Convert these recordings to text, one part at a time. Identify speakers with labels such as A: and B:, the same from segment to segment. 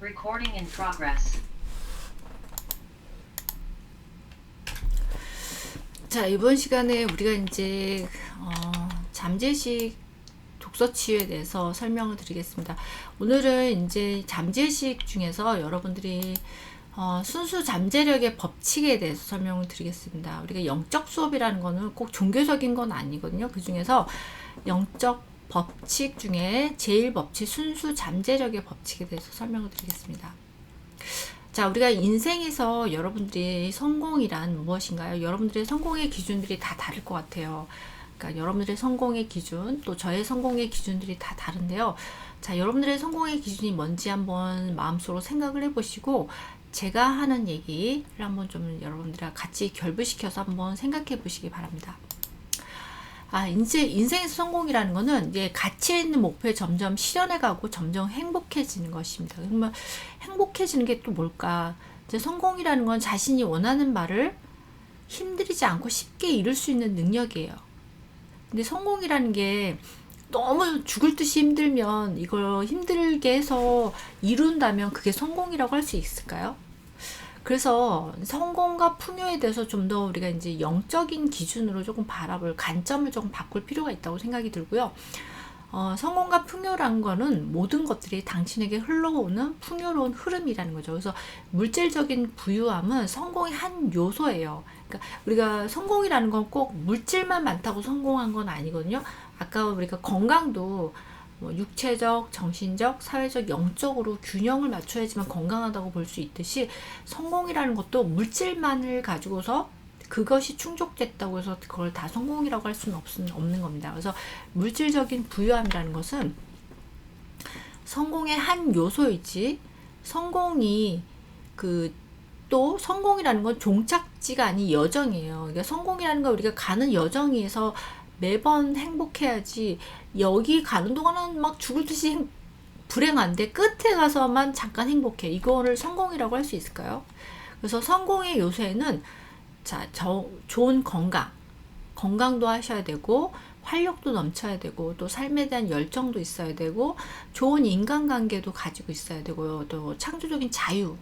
A: Recording in progress.
B: 자, 이번 시간에 우리가 이제 잠재의식 독서 치유에 대해서 설명을 드리겠습니다. 오늘은 이제 잠재의식 중에서 여러분들이 순수 잠재력의 법칙에 대해서 설명을 드리겠습니다. 우리가 영적 수업이라는 거는 꼭 종교적인 건 아니거든요. 그 중에서 영적 법칙 중에 제1법칙 순수 잠재력의 법칙에 대해서 설명을 드리겠습니다. 자, 우리가 인생에서 여러분들의 성공이란 무엇인가요? 여러분들의 성공의 기준들이 다 다를 것 같아요. 그러니까 여러분들의 성공의 기준, 또 저의 성공의 기준들이 다 다른데요. 자, 여러분들의 성공의 기준이 뭔지 한번 마음속으로 생각을 해보시고, 제가 하는 얘기를 한번 좀 여러분들과 같이 결부시켜서 한번 생각해 보시기 바랍니다. 이제 인생에서 성공이라는 거는 이제 가치 있는 목표에 점점 실현해가고 점점 행복해지는 것입니다. 그러면 행복해지는 게 또 뭘까? 이제 성공이라는 건 자신이 원하는 바를 힘들이지 않고 쉽게 이룰 수 있는 능력이에요. 근데 성공이라는 게 너무 죽을 듯이 힘들면 이걸 힘들게 해서 이룬다면 그게 성공이라고 할 수 있을까요? 그래서 성공과 풍요에 대해서 좀 더 우리가 이제 영적인 기준으로 조금 바라볼 관점을 조금 바꿀 필요가 있다고 생각이 들고요. 성공과 풍요라는 거는 모든 것들이 당신에게 흘러오는 풍요로운 흐름이라는 거죠. 그래서 물질적인 부유함은 성공의 한 요소예요. 그러니까 우리가 성공이라는 건 꼭 물질만 많다고 성공한 건 아니거든요. 아까 우리가 건강도 뭐 육체적, 정신적, 사회적, 영적으로 균형을 맞춰야지만 건강하다고 볼 수 있듯이 성공이라는 것도 물질만을 가지고서 그것이 충족됐다고 해서 그걸 다 성공이라고 할 수는 없는 겁니다. 그래서 물질적인 부유함이라는 것은 성공의 한 요소이지, 성공이 또 성공이라는 건 종착지가 아닌 여정이에요. 그러니까 성공이라는 건 우리가 가는 여정에서 매번 행복해야지, 여기 가는 동안은 막 죽을 듯이 불행한데 끝에 가서만 잠깐 행복해. 이거를 성공이라고 할 수 있을까요? 그래서 성공의 요소에는 좋은 건강도 하셔야 되고, 활력도 넘쳐야 되고, 또 삶에 대한 열정도 있어야 되고, 좋은 인간관계도 가지고 있어야 되고요. 또 창조적인 자유,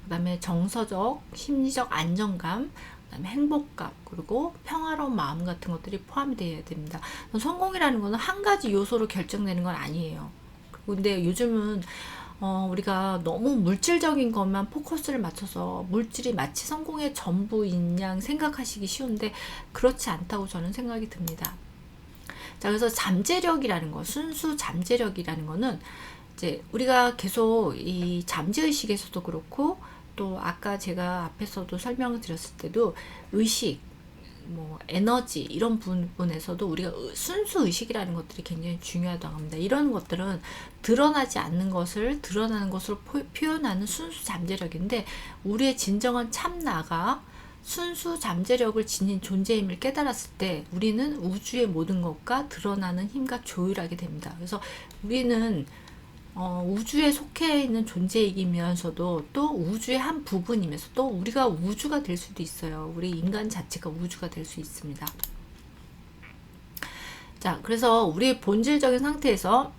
B: 그 다음에 정서적, 심리적 안정감, 그다음에 행복감, 그리고 평화로운 마음 같은 것들이 포함이 되어야 됩니다. 성공이라는 거는 한 가지 요소로 결정되는 건 아니에요. 근데 요즘은 우리가 너무 물질적인 것만 포커스를 맞춰서 물질이 마치 성공의 전부인 양 생각하시기 쉬운데 그렇지 않다고 저는 생각이 듭니다. 자, 그래서 잠재력이라는 거, 순수 잠재력이라는 거는 이제 우리가 계속 이 잠재의식에서도 그렇고, 또 아까 제가 앞에서도 설명을 드렸을 때도 의식, 뭐 에너지 이런 부분에서도 우리가 순수 의식이라는 것들이 굉장히 중요하다고 합니다. 이런 것들은 드러나지 않는 것을 드러나는 것으로 표현하는 순수 잠재력인데, 우리의 진정한 참나가 순수 잠재력을 지닌 존재임을 깨달았을 때 우리는 우주의 모든 것과 드러나는 힘과 조율하게 됩니다. 그래서 우리는 우주에 속해 있는 존재이면서도 또 우주의 한 부분이면서 또 우리가 우주가 될 수도 있어요. 우리 인간 자체가 우주가 될 수 있습니다. 자, 그래서 우리의 본질적인 상태에서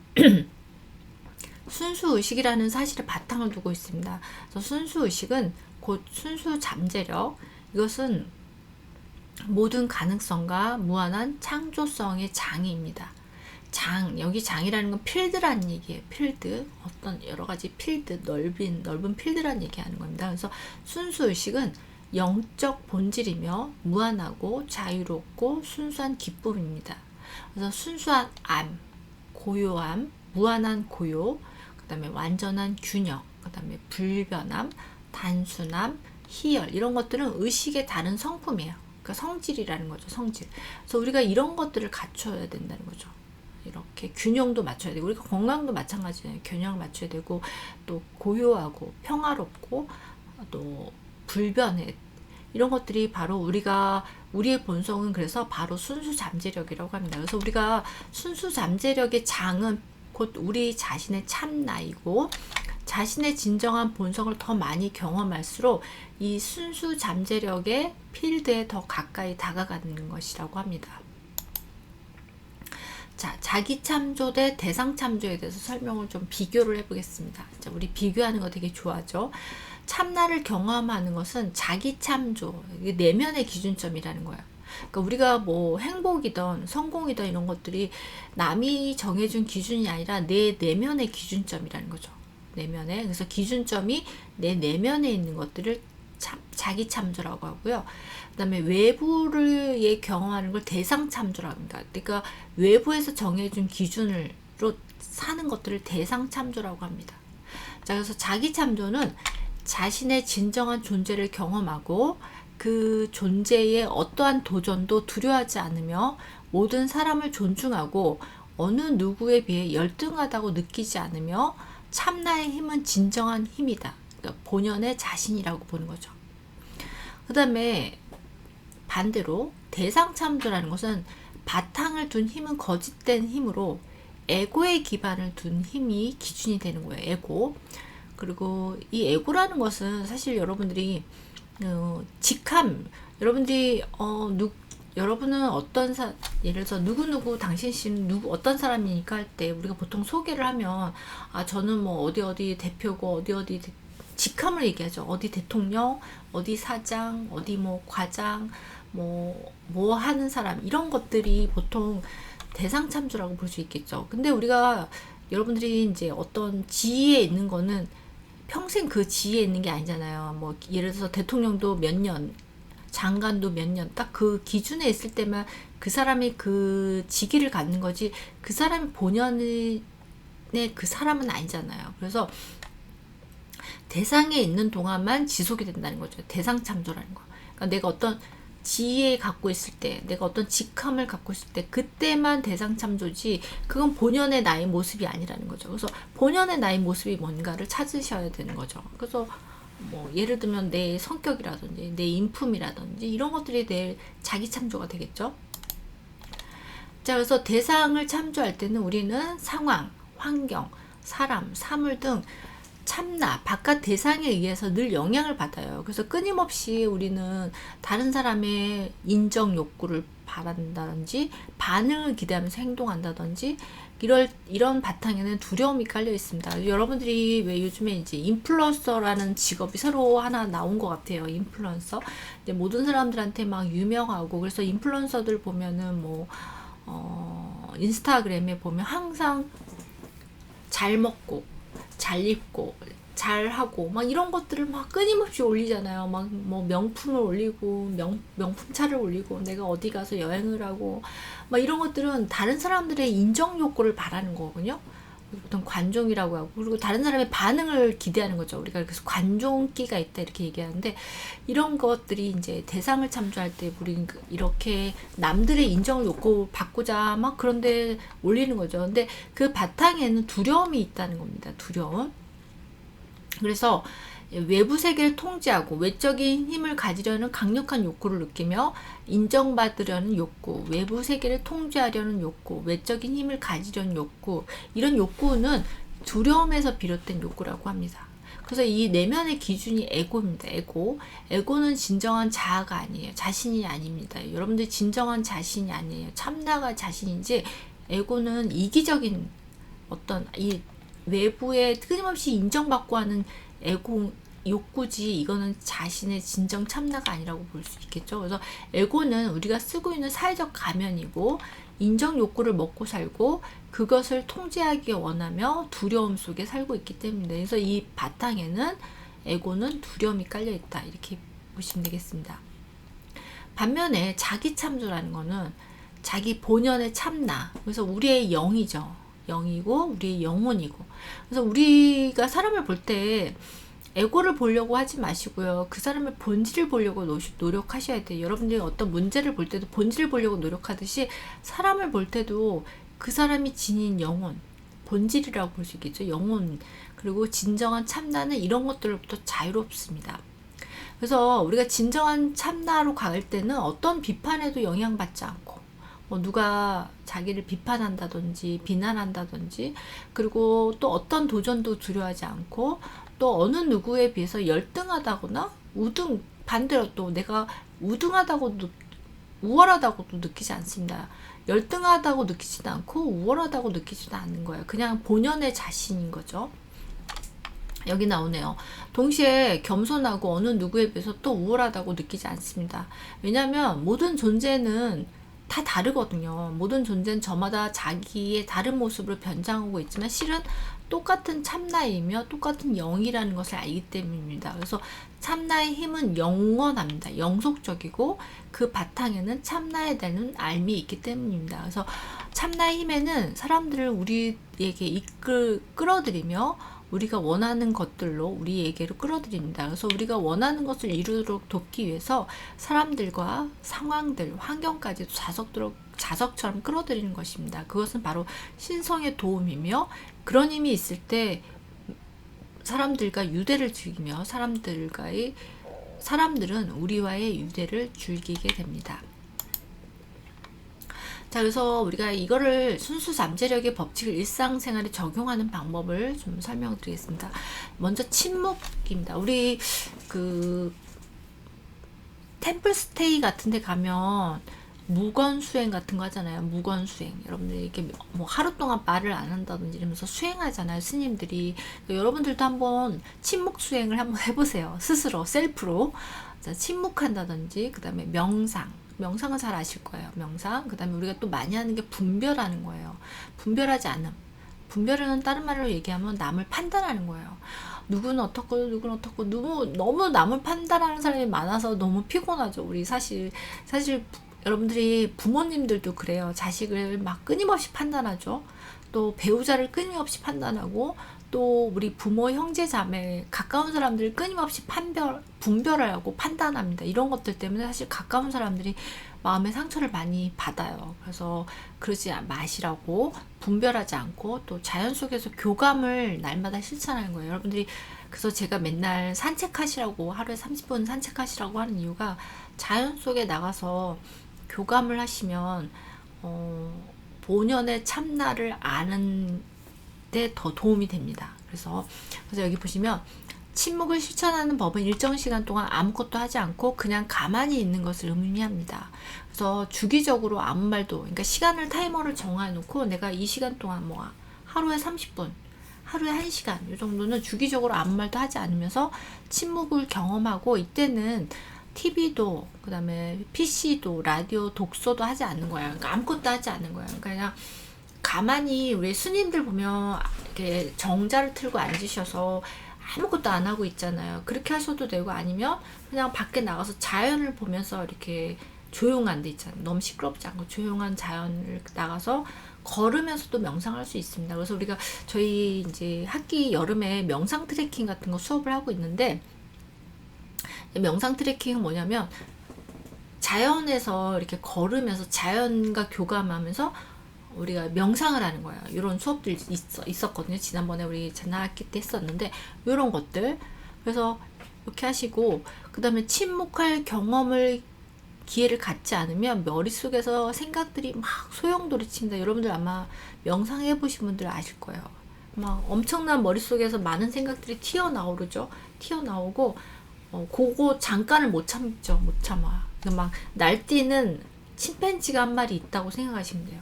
B: 순수의식이라는 사실을 바탕을 두고 있습니다. 그래서 순수의식은 곧 순수 잠재력, 이것은 모든 가능성과 무한한 창조성의 장입니다. 여기 장이라는 건 필드라는 얘기예요. 필드, 어떤 여러 가지 필드, 넓은 필드라는 얘기하는 겁니다. 그래서 순수의식은 영적 본질이며 무한하고 자유롭고 순수한 기쁨입니다. 그래서 순수한 암, 고요함, 무한한 고요, 그 다음에 완전한 균형, 그 다음에 불변함, 단순함, 희열, 이런 것들은 의식의 다른 성품이에요. 그러니까 성질이라는 거죠, 성질. 그래서 우리가 이런 것들을 갖춰야 된다는 거죠. 이렇게 균형도 맞춰야 되고, 우리가 건강도 마찬가지예요. 균형을 맞춰야 되고, 또 고요하고 평화롭고, 또 불변해, 이런 것들이 바로 우리의 본성은 그래서 바로 순수 잠재력이라고 합니다. 그래서 우리가 순수 잠재력의 장은 곧 우리 자신의 참나이고, 자신의 진정한 본성을 더 많이 경험할수록 이 순수 잠재력의 필드에 더 가까이 다가가는 것이라고 합니다. 자, 자기 참조 대 대상 참조에 대해서 설명을 좀 비교를 해보겠습니다. 자, 우리 비교하는 거 되게 좋아하죠. 참나를 경험하는 것은 자기 참조, 이게 내면의 기준점이라는 거예요. 그러니까 우리가 뭐 행복이든 성공이든 이런 것들이 남이 정해준 기준이 아니라 내 내면의 기준점이라는 거죠. 내면에. 그래서 기준점이 내 내면에 있는 것들을 자기 참조라고 하고요. 그 다음에 외부를 경험하는 걸 대상 참조라고 합니다. 그러니까 외부에서 정해준 기준으로 사는 것들을 대상 참조라고 합니다. 자, 그래서 자기 참조는 자신의 진정한 존재를 경험하고 그 존재의 어떠한 도전도 두려워하지 않으며 모든 사람을 존중하고 어느 누구에 비해 열등하다고 느끼지 않으며 참나의 힘은 진정한 힘이다. 그러니까 본연의 자신이라고 보는 거죠. 그 다음에 반대로 대상 참조라는 것은 바탕을 둔 힘은 거짓된 힘으로 에고의 기반을 둔 힘이 기준이 되는 거예요. 에고. 그리고 이 에고라는 것은 사실 여러분들이 직함, 여러분들이 여러분은 예를 들어서 누구누구 당신 씨는 어떤 사람이니까 할 때 우리가 보통 소개를 하면 저는 뭐 어디 대표고 어디 직함을 얘기하죠. 어디 대통령, 어디 사장, 어디 뭐 과장, 뭐 하는 사람, 이런 것들이 보통 대상 참조라고 볼 수 있겠죠. 근데 우리가 여러분들이 이제 어떤 지위에 있는 거는 평생 그 지위에 있는 게 아니잖아요. 뭐 예를 들어서 대통령도 몇 년, 장관도 몇 년, 딱 그 기준에 있을 때만 그 사람이 그 직위를 갖는 거지, 그 사람이 본연의 그 사람은 아니잖아요. 그래서 대상에 있는 동안만 지속이 된다는 거죠. 대상 참조라는 거. 그러니까 내가 어떤 지위에 갖고 있을 때, 내가 어떤 직함을 갖고 있을 때 그때만 대상 참조지, 그건 본연의 나의 모습이 아니라는 거죠. 그래서 본연의 나의 모습이 뭔가를 찾으셔야 되는 거죠. 그래서 뭐 예를 들면 내 성격이라든지 내 인품이라든지 이런 것들이 내 자기 참조가 되겠죠. 자, 그래서 대상을 참조할 때는 우리는 상황, 환경, 사람, 사물 등 참나, 바깥 대상에 의해서 늘 영향을 받아요. 그래서 끊임없이 우리는 다른 사람의 인정 욕구를 바란다든지 반응을 기대하면서 행동한다든지 이런 바탕에는 두려움이 깔려 있습니다. 여러분들이 왜 요즘에 이제 인플루언서라는 직업이 새로 하나 나온 것 같아요. 인플루언서. 근데 모든 사람들한테 막 유명하고, 그래서 인플루언서들 보면은 인스타그램에 보면 항상 잘 먹고 잘 입고 잘 하고 막 이런 것들을 막 끊임없이 올리잖아요. 막 뭐 명품을 올리고 명품 차를 올리고 내가 어디 가서 여행을 하고 막 이런 것들은 다른 사람들의 인정 욕구를 바라는 거거든요. 보통 관종이라고 하고, 그리고 다른 사람의 반응을 기대하는 거죠. 우리가 그래서 관종기가 있다 이렇게 얘기하는데, 이런 것들이 이제 대상을 참조할 때 우리는 이렇게 남들의 인정을 욕구 받고자 막 그런데 올리는 거죠. 근데 그 바탕에는 두려움이 있다는 겁니다. 두려움. 그래서 외부 세계를 통제하고 외적인 힘을 가지려는 강력한 욕구를 느끼며, 인정받으려는 욕구, 외부 세계를 통제하려는 욕구, 외적인 힘을 가지려는 욕구, 이런 욕구는 두려움에서 비롯된 욕구라고 합니다. 그래서 이 내면의 기준이 에고입니다. 에고는 진정한 자아가 아니에요. 자신이 아닙니다. 여러분들 진정한 자신이 아니에요. 참나가 자신인지, 에고는 이기적인 어떤 이 외부에 끊임없이 인정받고 하는 에고 욕구지, 이거는 자신의 진정 참나가 아니라고 볼 수 있겠죠. 그래서 에고는 우리가 쓰고 있는 사회적 가면이고, 인정 욕구를 먹고 살고 그것을 통제하기 원하며 두려움 속에 살고 있기 때문에, 그래서 이 바탕에는 에고는 두려움이 깔려 있다 이렇게 보시면 되겠습니다. 반면에 자기 참조라는 거는 자기 본연의 참나, 그래서 우리의 영이죠. 영이고 우리의 영혼이고. 그래서 우리가 사람을 볼 때 에고를 보려고 하지 마시고요. 그 사람의 본질을 보려고 노력하셔야 돼요. 여러분들이 어떤 문제를 볼 때도 본질을 보려고 노력하듯이, 사람을 볼 때도 그 사람이 지닌 영혼, 본질이라고 볼 수 있겠죠. 영혼. 그리고 진정한 참나는 이런 것들로부터 자유롭습니다. 그래서 우리가 진정한 참나로 갈 때는 어떤 비판에도 영향받지 않고, 누가 자기를 비판한다든지 비난한다든지, 그리고 또 어떤 도전도 두려워하지 않고, 또 어느 누구에 비해서 열등하다거나 반대로 또 내가 우등하다고 우월하다고도 느끼지 않습니다. 열등하다고 느끼지도 않고 우월하다고 느끼지도 않는 거예요. 그냥 본연의 자신인 거죠. 여기 나오네요. 동시에 겸손하고 어느 누구에 비해서 또 우월하다고 느끼지 않습니다. 왜냐하면 모든 존재는 다 다르거든요. 모든 존재는 저마다 자기의 다른 모습을 변장하고 있지만 실은 똑같은 참나이며 똑같은 영이라는 것을 알기 때문입니다. 그래서 참나의 힘은 영원합니다. 영속적이고 그 바탕에는 참나에 대한 알미 있기 때문입니다. 그래서 참나의 힘에는 사람들을 우리에게 끌어들이며 우리가 원하는 것들로 우리에게로 끌어들입니다. 그래서 우리가 원하는 것을 이루도록 돕기 위해서 사람들과 상황들, 환경까지도 자석처럼 끌어들이는 것입니다. 그것은 바로 신성의 도움이며 그런 힘이 있을 때 사람들과 유대를 즐기며 사람들은 우리와의 유대를 즐기게 됩니다. 자, 그래서 우리가 이거를 순수 잠재력의 법칙을 일상생활에 적용하는 방법을 좀 설명드리겠습니다. 먼저 침묵입니다. 우리 그 템플스테이 같은 데 가면 무건 수행 같은 거 하잖아요. 무건 수행. 여러분들이 이렇게 뭐 하루 동안 말을 안 한다든지 이러면서 수행하잖아요. 스님들이. 그러니까 여러분들도 한번 침묵 수행을 한번 해보세요. 스스로, 셀프로. 자, 침묵한다든지, 그 다음에 명상은 잘 아실 거예요. 명상. 그 다음에 우리가 또 많이 하는 게 분별하는 거예요. 분별하지 않음. 분별은 다른 말로 얘기하면 남을 판단하는 거예요. 누구는 어떻고 너무 남을 판단하는 사람이 많아서 너무 피곤하죠. 우리 사실 여러분들이 부모님들도 그래요. 자식을 막 끊임없이 판단하죠. 또 배우자를 끊임없이 판단하고 또 우리 부모, 형제, 자매, 가까운 사람들을 끊임없이 분별하고 판단합니다. 이런 것들 때문에 사실 가까운 사람들이 마음의 상처를 많이 받아요. 그래서 그러지 마시라고, 분별하지 않고 또 자연 속에서 교감을 날마다 실천하는 거예요. 여러분들이 그래서 제가 맨날 산책하시라고, 하루에 30분 산책하시라고 하는 이유가 자연 속에 나가서 교감을 하시면 본연의 참나를 아는 데 더 도움이 됩니다. 그래서 여기 보시면 침묵을 실천하는 법은 일정 시간 동안 아무것도 하지 않고 그냥 가만히 있는 것을 의미합니다. 그래서 주기적으로 아무 말도, 그러니까 시간을 타이머를 정해놓고 내가 이 시간 동안 뭐 하루에 30분, 하루에 1시간 이 정도는 주기적으로 아무 말도 하지 않으면서 침묵을 경험하고, 이때는 TV도, 그 다음에 PC도, 라디오, 독서도 하지 않는 거예요. 그러니까 아무것도 하지 않는 거예요. 그러니까 그냥 가만히, 우리 스님들 보면 이렇게 정자를 틀고 앉으셔서 아무것도 안 하고 있잖아요. 그렇게 하셔도 되고, 아니면 그냥 밖에 나가서 자연을 보면서 이렇게 조용한 데 있잖아요. 너무 시끄럽지 않고 조용한 자연을 나가서 걸으면서도 명상할 수 있습니다. 그래서 우리가 저희 이제 학기 여름에 명상 트래킹 같은 거 수업을 하고 있는데, 명상 트래킹은 뭐냐면 자연에서 이렇게 걸으면서 자연과 교감하면서 우리가 명상을 하는 거예요. 이런 수업들 있었거든요. 지난번에 우리 전학기 때 했었는데, 이런 것들. 그래서 이렇게 하시고, 그 다음에 침묵할 기회를 갖지 않으면 머릿속에서 생각들이 막 소용돌이칩니다. 여러분들 아마 명상해 보신 분들 아실 거예요. 막 엄청난 머릿속에서 많은 생각들이 튀어나오죠. 튀어나오고, 그거 잠깐을 못 참죠. 못 참아. 막 날뛰는 침팬지가 한 마리 있다고 생각하시면 돼요.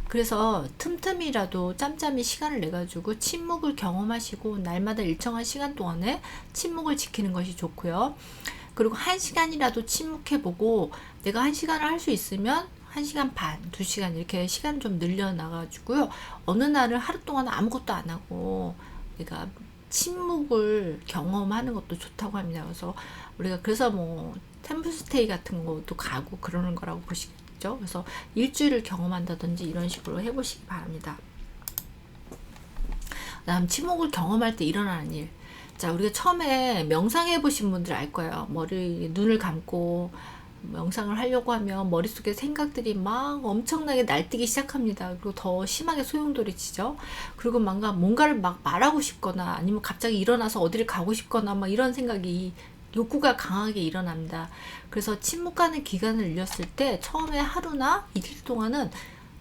B: 그래서 틈틈이라도 짬짬이 시간을 내가지고 침묵을 경험하시고, 날마다 일정한 시간 동안에 침묵을 지키는 것이 좋고요. 그리고 1시간이라도 침묵해보고, 내가 1시간을 할 수 있으면 1시간 반, 2시간 이렇게 시간 좀 늘려나가지고요. 어느 날은 하루 동안 아무것도 안 하고 내가 침묵을 경험하는 것도 좋다고 합니다. 그래서 우리가 뭐 템플스테이 같은 것도 가고 그러는 거라고 보시겠죠. 그래서 일주일을 경험한다든지 이런 식으로 해보시기 바랍니다. 다음, 침묵을 경험할 때 일어나는 일. 자, 우리가 처음에 명상해 보신 분들 알 거예요. 눈을 감고 명상을 하려고 하면 머릿속에 생각들이 막 엄청나게 날뛰기 시작합니다. 그리고 더 심하게 소용돌이치죠. 그리고 뭔가를 막 말하고 싶거나, 아니면 갑자기 일어나서 어디를 가고 싶거나, 막 이런 생각이, 욕구가 강하게 일어납니다. 그래서 침묵하는 기간을 늘렸을 때 처음에 하루나 이틀 동안은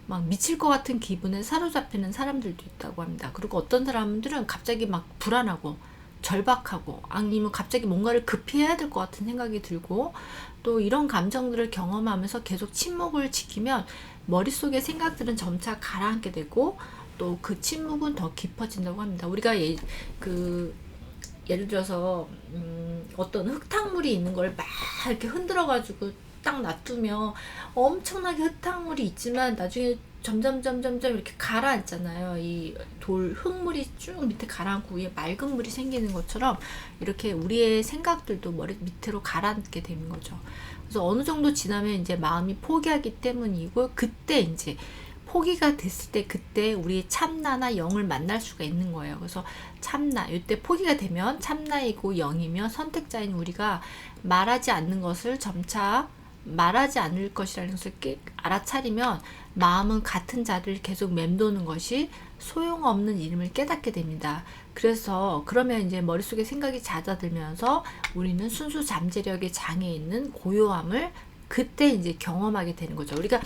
B: 막 미칠 것 같은 기분에 사로잡히는 사람들도 있다고 합니다. 그리고 어떤 사람들은 갑자기 막 불안하고 절박하고, 아니면 갑자기 뭔가를 급히 해야 될 것 같은 생각이 들고, 또 이런 감정들을 경험하면서 계속 침묵을 지키면 머릿속의 생각들은 점차 가라앉게 되고 또 그 침묵은 더 깊어진다고 합니다. 우리가 예를 들어서 어떤 흙탕물이 있는 걸 막 이렇게 흔들어 가지고 딱 놔두면 엄청나게 흙탕물이 있지만 나중에 점점 이렇게 가라앉잖아요. 이 흙물이 쭉 밑에 가라앉고 위에 맑은 물이 생기는 것처럼 이렇게 우리의 생각들도 머리 밑으로 가라앉게 되는 거죠. 그래서 어느 정도 지나면 이제 마음이 포기하기 때문이고, 그때 이제 포기가 됐을 때 그때 우리의 참나나 영을 만날 수가 있는 거예요. 그래서 참나, 이때 포기가 되면 참나이고 영이며 선택자인 우리가 말하지 않는 것을 점차 말하지 않을 것이라는 것을 알아차리면 마음은 같은 자리를 계속 맴도는 것이 소용없는 일임을 깨닫게 됩니다. 그래서 그러면 이제 머릿속에 생각이 잦아들면서 우리는 순수 잠재력의 장에 있는 고요함을 그때 이제 경험하게 되는 거죠. 우리가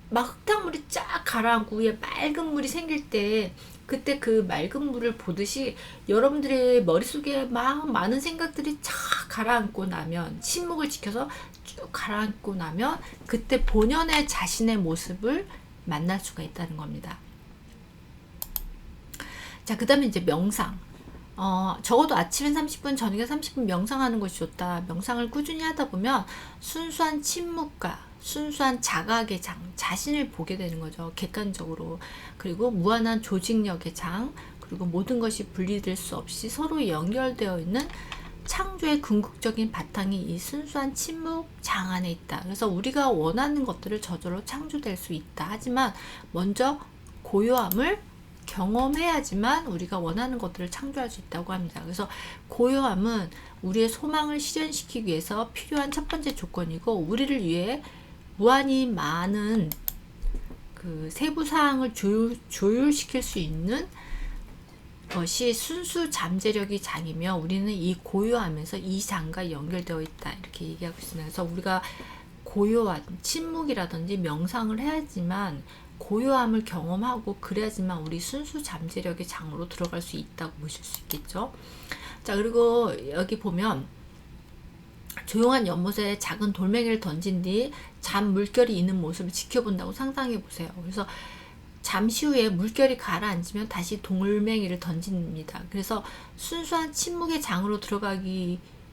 B: 막 흙탕물이 쫙 가라앉고 위에 맑은 물이 생길 때 그때 그 맑은 물을 보듯이 여러분들의 머릿속에 막 많은 생각들이 쫙 가라앉고 나면, 침묵을 지켜서 쭉 가라앉고 나면 그때 본연의 자신의 모습을 만날 수가 있다는 겁니다. 자, 그 다음에 이제 명상. 적어도 아침에 30분, 저녁에 30분 명상하는 것이 좋다. 명상을 꾸준히 하다 보면 순수한 침묵과 순수한 자각의 장, 자신을 보게 되는 거죠. 객관적으로. 그리고 무한한 조직력의 장, 그리고 모든 것이 분리될 수 없이 서로 연결되어 있는 창조의 궁극적인 바탕이 이 순수한 침묵 장 안에 있다. 그래서 우리가 원하는 것들을 저절로 창조될 수 있다. 하지만 먼저 고요함을 경험해야지만 우리가 원하는 것들을 창조할 수 있다고 합니다. 그래서 고요함은 우리의 소망을 실현시키기 위해서 필요한 첫 번째 조건이고, 우리를 위해 무한히 많은 그 세부 사항을 조율시킬 수 있는 것이 순수 잠재력이 장이며, 우리는 이 고요함에서 이 장과 연결되어 있다, 이렇게 얘기하고 있습니다. 그래서 우리가 고요한 침묵이라든지 명상을 해야지만, 고요함을 경험하고 그래야지만 우리 순수 잠재력의 장으로 들어갈 수 있다고 보실 수 있겠죠. 자, 그리고 여기 보면 조용한 연못에 작은 돌멩이를 던진 뒤 잠 물결이 있는 모습을 지켜본다고 상상해 보세요. 그래서 잠시 후에 물결이 가라앉으면 다시 돌멩이를 던집니다. 그래서 순수한 침묵의 장으로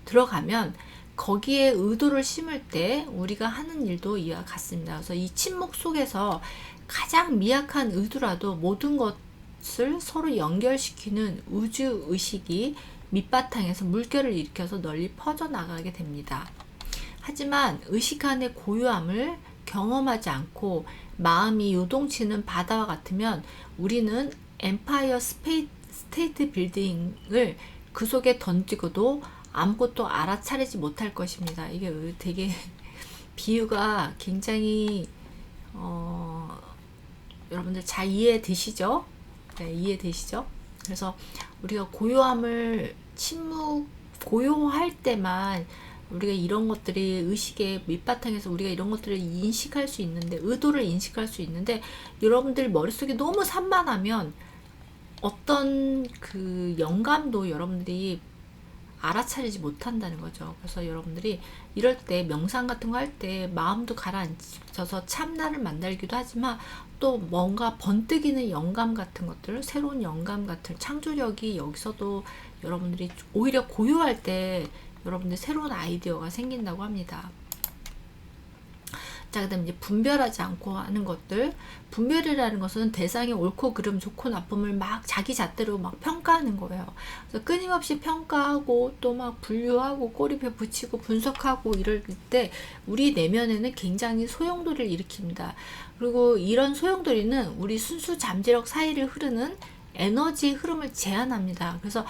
B: 들어가면 거기에 의도를 심을 때 우리가 하는 일도 이와 같습니다. 그래서 이 침묵 속에서 가장 미약한 의도라도 모든 것을 서로 연결시키는 우주 의식이 밑바탕에서 물결을 일으켜서 널리 퍼져나가게 됩니다. 하지만 의식 안의 고요함을 경험하지 않고 마음이 요동치는 바다와 같으면 우리는 엠파이어 스테이트 빌딩을 그 속에 던지고도 아무것도 알아차리지 못할 것입니다. 이게 되게 비유가 굉장히 여러분들 잘 이해되시죠? 네, 이해되시죠? 그래서 우리가 고요함을 고요할 때만 우리가 이런 것들이 의식의 밑바탕에서 우리가 이런 것들을 인식할 수 있는데, 의도를 인식할 수 있는데, 여러분들 머릿속에 너무 산만하면 어떤 그 영감도 여러분들이 알아차리지 못한다는 거죠. 그래서 여러분들이 이럴 때 명상 같은 거 할 때 마음도 가라앉혀서 참나를 만들기도 하지만, 또 뭔가 번뜩이는 영감 같은 것들, 새로운 영감 같은 창조력이 여기서도 여러분들이 오히려 고요할 때 여러분들 새로운 아이디어가 생긴다고 합니다. 자, 그 다음 이제 분별하지 않고 하는 것들. 분별이라는 것은 대상의 옳고 그름, 좋고 나쁨을 막 자기 잣대로 막 평가하는 거예요. 그래서 끊임없이 평가하고 또 막 분류하고 꼬리표 붙이고 분석하고 이럴 때 우리 내면에는 굉장히 소용돌이를 일으킵니다. 그리고 이런 소용돌이는 우리 순수 잠재력 사이를 흐르는 에너지의 흐름을 제한합니다. 그래서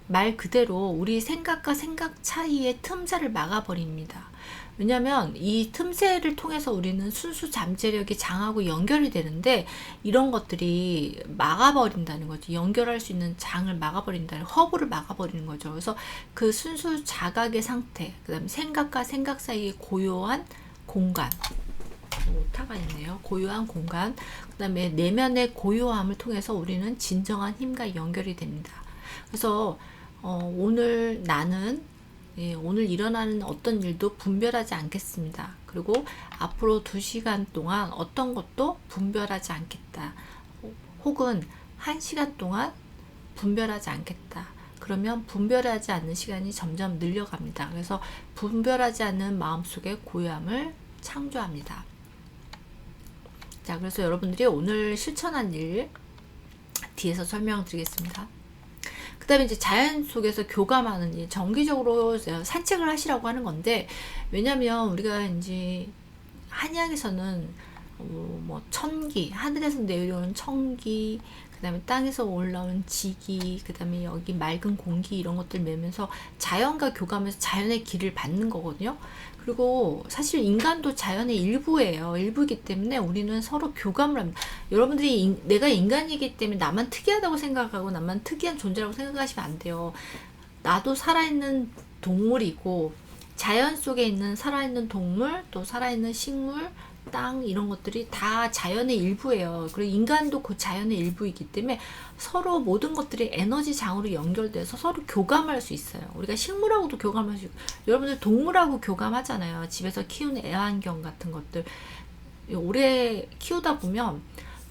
B: 말 그대로 우리 생각과 생각 차이의 틈새를 막아버립니다. 왜냐하면 이 틈새를 통해서 우리는 순수 잠재력이 장하고 연결이 되는데, 이런 것들이 막아버린다는 거죠. 연결할 수 있는 장을 막아버린다는, 허브를 막아버리는 거죠. 그래서 그 순수 자각의 상태, 그 다음에 생각과 생각 사이의 고요한 공간, 오타가 있네요. 고요한 공간, 그 다음에 내면의 고요함을 통해서 우리는 진정한 힘과 연결이 됩니다. 그래서 오늘 나는 예, 오늘 일어나는 어떤 일도 분별하지 않겠습니다. 그리고 앞으로 2시간 동안 어떤 것도 분별하지 않겠다. 혹은 1시간 동안 분별하지 않겠다. 그러면 분별하지 않는 시간이 점점 늘려갑니다. 그래서 분별하지 않는 마음속에 고요함을 창조합니다. 자, 그래서 여러분들이 오늘 실천한 일 뒤에서 설명드리겠습니다. 그 다음에 이제 자연 속에서 교감하는 일, 정기적으로 산책을 하시라고 하는 건데, 왜냐면 우리가 이제 한의학에서는 뭐 천기, 하늘에서 내려오는 천기, 그 다음에 땅에서 올라온 지기, 그 다음에 여기 맑은 공기 이런 것들 매면서 자연과 교감해서 자연의 길을 받는 거거든요. 그리고 사실 인간도 자연의 일부예요. 일부이기 때문에 우리는 서로 교감을 합니다. 여러분들이 내가 인간이기 때문에 나만 특이하다고 생각하고 나만 특이한 존재라고 생각하시면 안 돼요. 나도 살아있는 동물이고 자연 속에 있는 살아있는 동물, 또 살아있는 식물, 땅 이런 것들이 다 자연의 일부예요. 그리고 인간도 그 자연의 일부이기 때문에 서로 모든 것들이 에너지 장으로 연결돼서 서로 교감할 수 있어요. 우리가 식물하고도 교감할 수 있고, 여러분들 동물하고 교감하잖아요. 집에서 키우는 애완견 같은 것들 오래 키우다 보면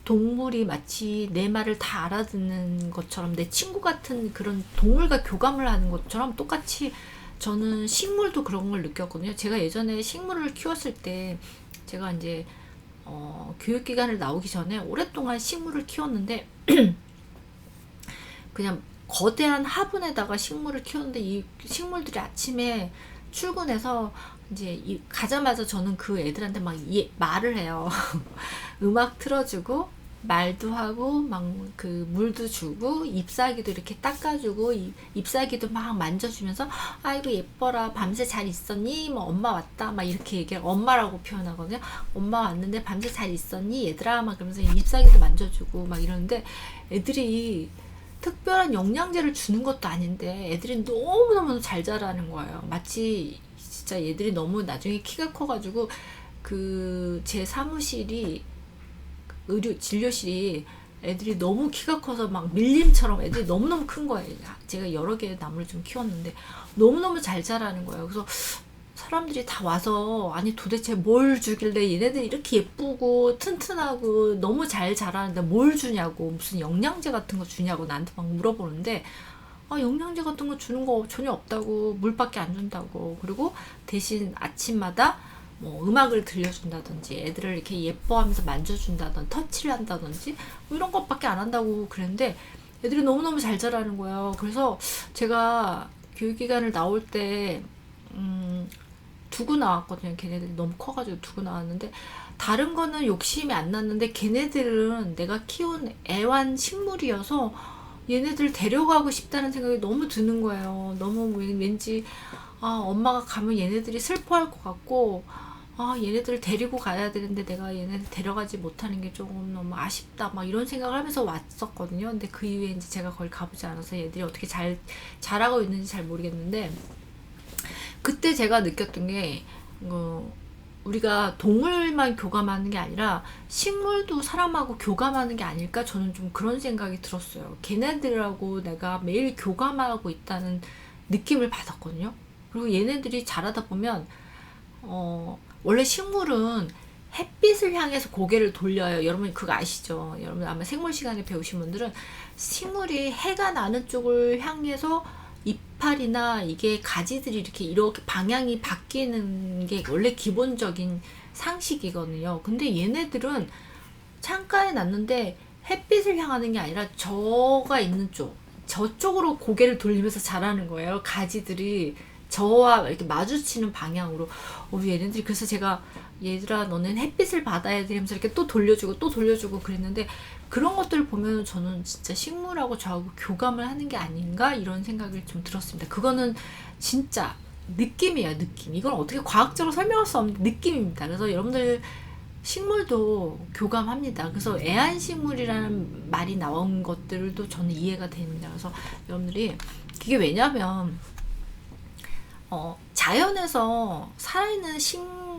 B: 동물이 마치 내 말을 다 알아듣는 것처럼, 내 친구 같은 그런 동물과 교감을 하는 것처럼 똑같이 저는 식물도 그런 걸 느꼈거든요. 제가 예전에 식물을 키웠을 때 제가 이제 교육기관을 나오기 전에 오랫동안 식물을 키웠는데 그냥 거대한 화분에다가 식물을 키웠는데 이 식물들이 아침에 출근해서 이제 가자마자 저는 그 애들한테 막 말을 해요. 음악 틀어주고 말도 하고 막 그 물도 주고 잎사귀도 이렇게 닦아주고 잎사귀도 막 만져주면서 아이고 예뻐라, 밤새 잘 있었니, 뭐 엄마 왔다 막 이렇게 얘기하고 엄마라고 표현하거든요. 엄마 왔는데 밤새 잘 있었니 얘들아 막 그러면서 잎사귀도 만져주고 막 이러는데, 애들이 특별한 영양제를 주는 것도 아닌데 애들이 너무너무 잘 자라는 거예요. 마치 진짜 얘들이 너무 나중에 키가 커가지고 그 제 사무실이 진료실이 애들이 너무 키가 커서 막 밀림처럼 애들이 너무너무 큰 거예요. 제가 여러 개의 나무를 좀 키웠는데 너무너무 잘 자라는 거예요. 그래서 사람들이 다 와서 아니 도대체 뭘 주길래 얘네들 이렇게 예쁘고 튼튼하고 너무 잘 자라는데 뭘 주냐고, 무슨 영양제 같은 거 주냐고 나한테 막 물어보는데, 영양제 같은 거 주는 거 전혀 없다고, 물밖에 안 준다고, 그리고 대신 아침마다 뭐 음악을 들려준다든지 애들을 이렇게 예뻐하면서 만져준다든지 터치를 한다든지 뭐 이런 것밖에 안 한다고 그랬는데 애들이 너무너무 잘 자라는 거예요. 그래서 제가 교육기관을 나올 때 두고 나왔거든요. 걔네들이 너무 커가지고 두고 나왔는데, 다른 거는 욕심이 안 났는데 걔네들은 내가 키운 애완 식물이어서 얘네들 데려가고 싶다는 생각이 너무 드는 거예요. 너무 왠지 엄마가 가면 얘네들이 슬퍼할 것 같고, 얘네들을 데리고 가야 되는데 내가 얘네들 데려가지 못하는 게 조금 너무 아쉽다 막 이런 생각을 하면서 왔었거든요. 근데 그 이후에 이제 제가 거기 가보지 않아서 얘들이 어떻게 자라고 있는지 잘 모르겠는데, 그때 제가 느꼈던 게 우리가 동물만 교감하는 게 아니라 식물도 사람하고 교감하는 게 아닐까, 저는 좀 그런 생각이 들었어요. 걔네들하고 내가 매일 교감하고 있다는 느낌을 받았거든요. 그리고 얘네들이 자라다 보면 원래 식물은 햇빛을 향해서 고개를 돌려요. 여러분 그거 아시죠? 여러분 아마 생물 시간에 배우신 분들은 식물이 해가 나는 쪽을 향해서 이파리나 이게 가지들이 이렇게 방향이 바뀌는 게 원래 기본적인 상식이거든요. 근데 얘네들은 창가에 놨는데 햇빛을 향하는 게 아니라 저가 있는 저쪽으로 고개를 돌리면서 자라는 거예요. 가지들이 저와 이렇게 마주치는 방향으로. 우리 얘네들이, 그래서 제가 얘들아 너는 햇빛을 받아야 돼 하면서 이렇게 또 돌려주고 그랬는데, 그런 것들을 보면 저는 진짜 식물하고 저하고 교감을 하는 게 아닌가 이런 생각이 좀 들었습니다. 그거는 진짜 느낌이에요, 느낌. 이건 어떻게 과학적으로 설명할 수 없는 느낌입니다. 그래서 여러분들 식물도 교감합니다. 그래서 애완식물이라는 말이 나온 것들도 저는 이해가 됩니다. 그래서 여러분들이 그게 왜냐면 자연에서 살아있는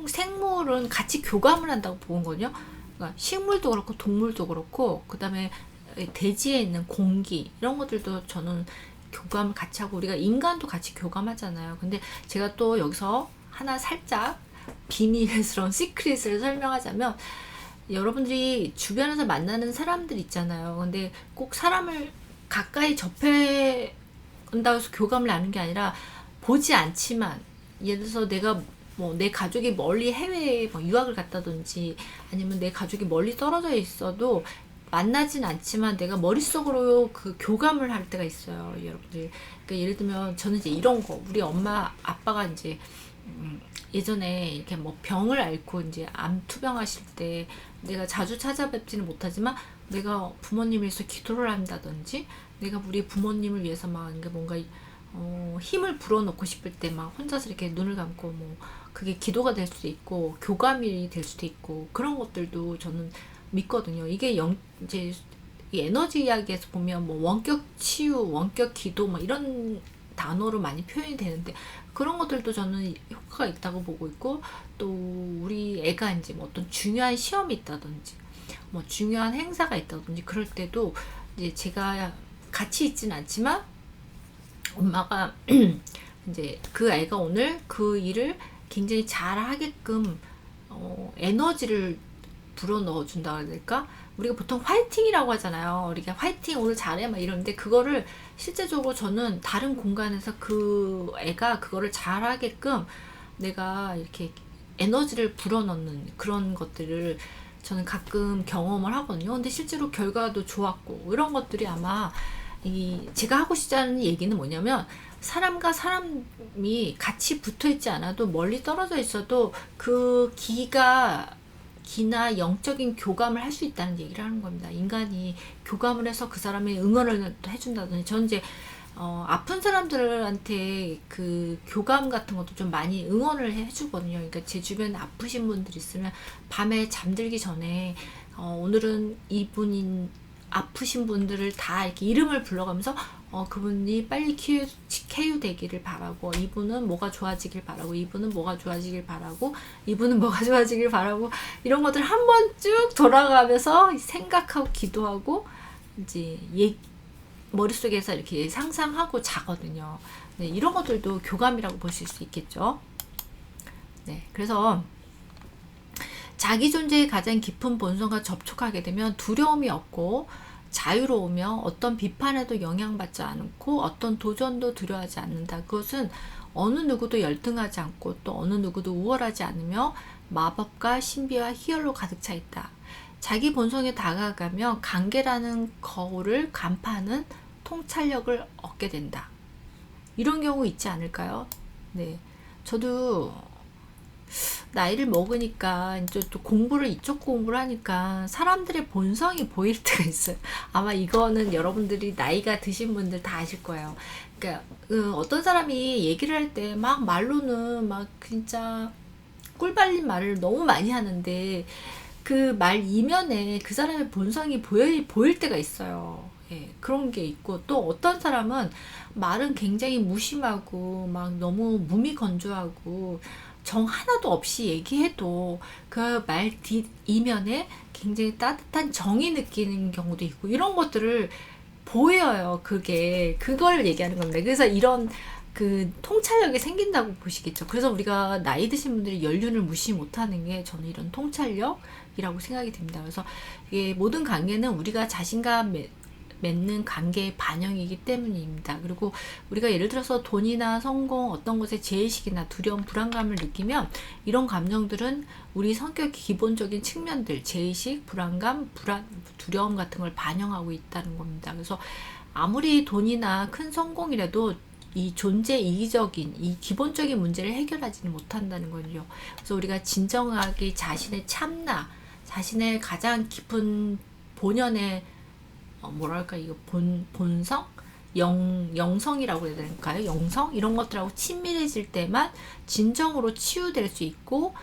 B: 생물은 같이 교감을 한다고 본 거거든요. 그러니까 식물도 그렇고 동물도 그렇고, 그 다음에 대지에 있는 공기 이런 것들도 저는 교감을 같이 하고 우리가 인간도 같이 교감하잖아요. 근데 제가 또 여기서 하나 살짝 비밀스러운 시크릿을 설명하자면 여러분들이 주변에서 만나는 사람들 있잖아요. 근데 꼭 사람을 가까이 접해 온다고 해서 교감을 나누는 게 아니라 보지 않지만 예를 들어서 내가 뭐 내 가족이 멀리 해외에 뭐 유학을 갔다든지 아니면 내 가족이 멀리 떨어져 있어도 만나진 않지만 내가 머릿속으로 그 교감을 할 때가 있어요, 여러분들. 그러니까 예를 들면 저는 이제 이런 거 우리 엄마 아빠가 이제 예전에 이렇게 뭐 병을 앓고 이제 암 투병하실 때 내가 자주 찾아뵙지는 못하지만 내가 부모님을 위해서 기도를 한다든지 내가 우리 부모님을 위해서 막 뭔가 힘을 불어넣고 싶을 때 막 혼자서 이렇게 눈을 감고 뭐 그게 기도가 될 수도 있고 교감이 될 수도 있고 그런 것들도 저는 믿거든요. 이게 이제 이 에너지 이야기에서 보면 뭐 원격 치유, 원격 기도 뭐 이런 단어로 많이 표현이 되는데 그런 것들도 저는 효과가 있다고 보고 있고 또 우리 애가 이제 뭐 어떤 중요한 시험이 있다든지 뭐 중요한 행사가 있다든지 그럴 때도 이제 제가 같이 있진 않지만 엄마가 이제 그 애가 오늘 그 일을 굉장히 잘 하게끔 에너지를 불어넣어 준다고 해야 될까? 우리가 보통 화이팅이라고 하잖아요. 우리가 화이팅 오늘 잘해 막 이러는데 그거를 실제적으로 저는 다른 공간에서 그 애가 그거를 잘하게끔 내가 이렇게 에너지를 불어넣는 그런 것들을 저는 가끔 경험을 하거든요. 근데 실제로 결과도 좋았고 이런 것들이 아마 제가 하고 싶다는 얘기는 뭐냐면 사람과 사람이 같이 붙어 있지 않아도 멀리 떨어져 있어도 그 기나 영적인 교감을 할 수 있다는 얘기를 하는 겁니다. 인간이 교감을 해서 그 사람의 응원을 해준다든지 저는 이제 아픈 사람들한테 그 교감 같은 것도 좀 많이 응원을 해주거든요. 그러니까 제 주변에 아프신 분들 있으면 밤에 잠들기 전에 오늘은 이분인 아프신 분들을 다 이렇게 이름을 불러가면서 그분이 빨리 쾌유되기를 바라고 이분은 뭐가 좋아지길 바라고 이분은 뭐가 좋아지길 바라고 이분은 뭐가 좋아지길 바라고 이런 것들 한 번 쭉 돌아가면서 생각하고 기도하고 이제 머릿속에서 이렇게 상상하고 자거든요. 네, 이런 것들도 교감이라고 보실 수 있겠죠. 네, 그래서 자기 존재의 가장 깊은 본성과 접촉하게 되면 두려움이 없고 자유로우며 어떤 비판에도 영향받지 않고 어떤 도전도 두려워하지 않는다. 그것은 어느 누구도 열등하지 않고 또 어느 누구도 우월하지 않으며 마법과 신비와 희열로 가득 차 있다. 자기 본성에 다가가며 관계라는 거울을 간파하는 통찰력을 얻게 된다. 이런 경우 있지 않을까요? 네, 저도 나이를 먹으니까 이제 또 이쪽 공부를 하니까 사람들의 본성이 보일 때가 있어요. 아마 이거는 여러분들이 나이가 드신 분들 다 아실 거예요. 그러니까 어떤 사람이 얘기를 할 때 막 말로는 막 진짜 꿀발린 말을 너무 많이 하는데 그 말 이면에 그 사람의 본성이 보일 때가 있어요. 예, 그런 게 있고 또 어떤 사람은 말은 굉장히 무심하고 막 너무 무미건조하고 정 하나도 없이 얘기해도 그 말 뒷 이면에 굉장히 따뜻한 정이 느끼는 경우도 있고 이런 것들을 보여요. 그걸 얘기하는 겁니다. 그래서 이런 그 통찰력이 생긴다고 보시겠죠. 그래서 우리가 나이 드신 분들이 연륜을 무시 못하는 게 저는 이런 통찰력이라고 생각이 듭니다. 그래서 이게 모든 관계는 우리가 자신감 맺는 관계의 반영이기 때문입니다. 그리고 우리가 예를 들어서 돈이나 성공, 어떤 것에 죄의식이나 두려움, 불안감을 느끼면 이런 감정들은 우리 성격의 기본적인 측면들, 죄의식, 불안감, 두려움 같은 걸 반영하고 있다는 겁니다. 그래서 아무리 돈이나 큰 성공이라도 이 존재 이기적인 이 기본적인 문제를 해결하지는 못한다는 거죠. 그래서 우리가 진정하게 자신의 참나, 자신의 가장 깊은 본연의 뭐랄까 이거 본성? 영성이라고 해야 될까요? 영성? 이런 것들하고 친밀해질 때만 진정으로 치유될 수 있고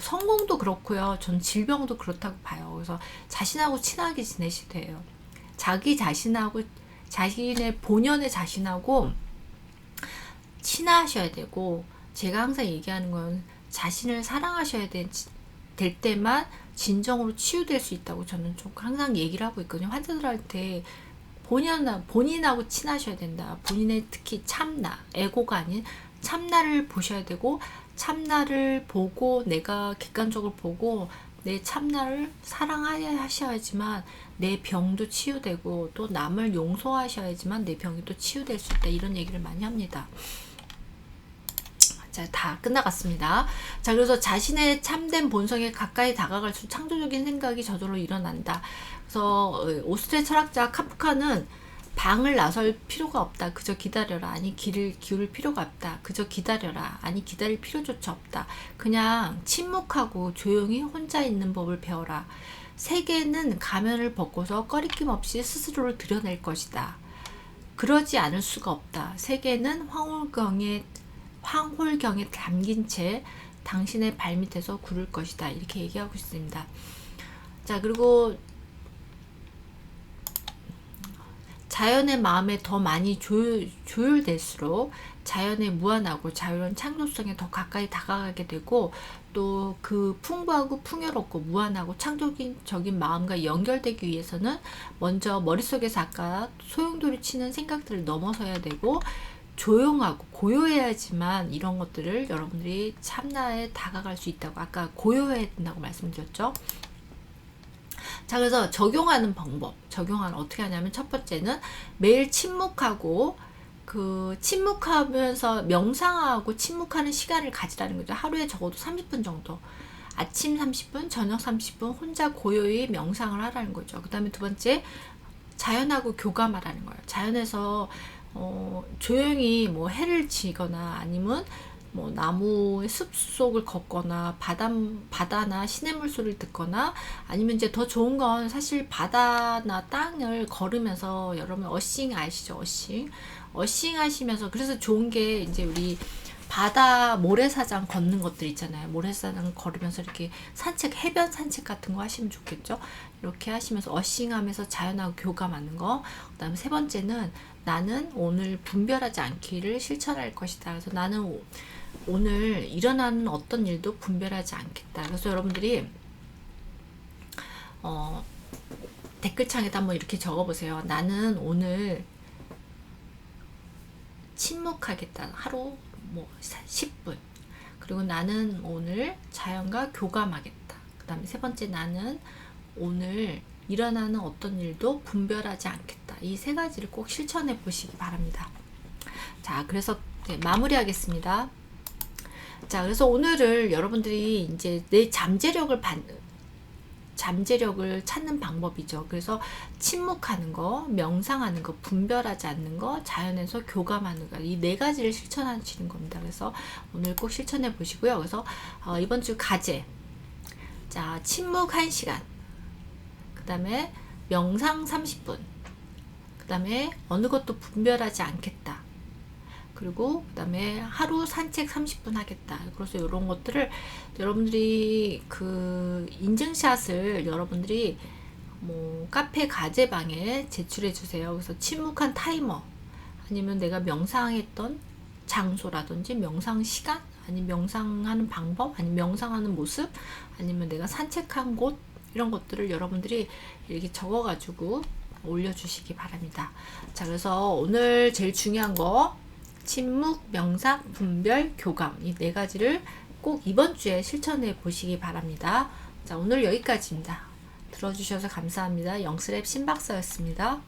B: 성공도 그렇고요. 전 질병도 그렇다고 봐요. 그래서 자신하고 친하게 지내셔야 돼요. 자기 자신하고 자신의 본연의 자신하고 친하셔야 되고 제가 항상 얘기하는 건 자신을 사랑하셔야 될 때만 진정으로 치유될 수 있다고 저는 좀 항상 얘기를 하고 있거든요. 환자들한테 본인하고 친하셔야 된다. 본인의 특히 참나, 에고가 아닌 참나를 보셔야 되고, 참나를 보고 내가 객관적으로 보고 내 참나를 사랑하셔야지만 내 병도 치유되고, 또 남을 용서하셔야지만 내 병이 또 치유될 수 있다. 이런 얘기를 많이 합니다. 자, 다 끝나갔습니다. 자, 그래서 자신의 참된 본성에 가까이 다가갈수록 창조적인 생각이 저절로 일어난다. 그래서 오스트리아 철학자 카프카는 방을 나설 필요가 없다. 그저 기다려라. 아니, 길을 기울일 필요가 없다. 그저 기다려라. 아니, 기다릴 필요조차 없다. 그냥 침묵하고 조용히 혼자 있는 법을 배워라. 세계는 가면을 벗고서 꺼리낌 없이 스스로를 드러낼 것이다. 그러지 않을 수가 없다. 세계는 황홀경에 담긴 채 당신의 발밑에서 구를 것이다. 이렇게 얘기하고 있습니다. 자, 그리고 자연의 마음에 더 많이 조율될수록 자연의 무한하고 자유로운 창조성에 더 가까이 다가가게 되고, 또 그 풍부하고 풍요롭고 무한하고 창조적인 마음과 연결되기 위해서는 먼저 머릿속에서 아까 소용돌이 치는 생각들을 넘어서야 되고, 조용하고 고요해야지만 이런 것들을 여러분들이 참나에 다가갈 수 있다고, 아까 고요해야 된다고 말씀드렸죠. 자, 그래서 적용하는 방법, 어떻게 하냐면, 첫 번째는 매일 침묵하고, 침묵하면서 명상하고 침묵하는 시간을 가지라는 거죠. 하루에 적어도 30분 정도. 아침 30분, 저녁 30분 혼자 고요히 명상을 하라는 거죠. 그 다음에 두 번째, 자연하고 교감하라는 거예요. 자연에서 조용히 뭐 해를 지거나, 아니면 뭐 나무의 숲속을 걷거나, 바다나 시냇물 소리를 듣거나, 아니면 이제 더 좋은 건 사실 바다나 땅을 걸으면서, 여러분 어싱 아시죠? 어싱 하시면서, 그래서 좋은 게 이제 우리 바다 모래사장 걷는 것들 있잖아요. 모래사장 걸으면서 이렇게 해변 산책 같은 거 하시면 좋겠죠. 이렇게 하시면서 어싱하면서 자연하고 교감하는 거. 그 다음에 세 번째는 나는 오늘 분별하지 않기를 실천할 것이다. 그래서 나는 오늘 일어나는 어떤 일도 분별하지 않겠다. 그래서 여러분들이 댓글창에다 한번 이렇게 적어보세요. 나는 오늘 침묵하겠다. 하루 10분. 그리고 나는 오늘 자연과 교감하겠다. 그 다음에 세 번째, 나는 오늘 일어나는 어떤 일도 분별하지 않겠다. 이 세 가지를 꼭 실천해 보시기 바랍니다. 자, 그래서 마무리하겠습니다. 자, 그래서 오늘을 여러분들이 이제 내 잠재력을 찾는 방법이죠. 그래서 침묵하는 거, 명상하는 거, 분별하지 않는 거, 자연에서 교감하는 거, 이 네 가지를 실천하시는 겁니다. 그래서 오늘 꼭 실천해 보시고요. 그래서 이번 주 과제, 자, 침묵 1시간, 그 다음에 명상 30분, 그 다음에 어느 것도 분별하지 않겠다, 그리고 그 다음에 하루 산책 30분 하겠다. 그래서 이런 것들을 여러분들이 인증샷을 여러분들이 뭐 카페 과제방에 제출해 주세요. 그래서 침묵한 타이머, 아니면 내가 명상했던 장소라든지 명상 시간, 아니면 명상하는 방법, 아니면 명상하는 모습, 아니면 내가 산책한 곳, 이런 것들을 여러분들이 이렇게 적어가지고 올려주시기 바랍니다. 자, 그래서 오늘 제일 중요한 거, 침묵, 명상, 분별, 교감, 이 네 가지를 꼭 이번 주에 실천해 보시기 바랍니다. 자, 오늘 여기까지입니다. 들어주셔서 감사합니다. 영스랩 신박사였습니다.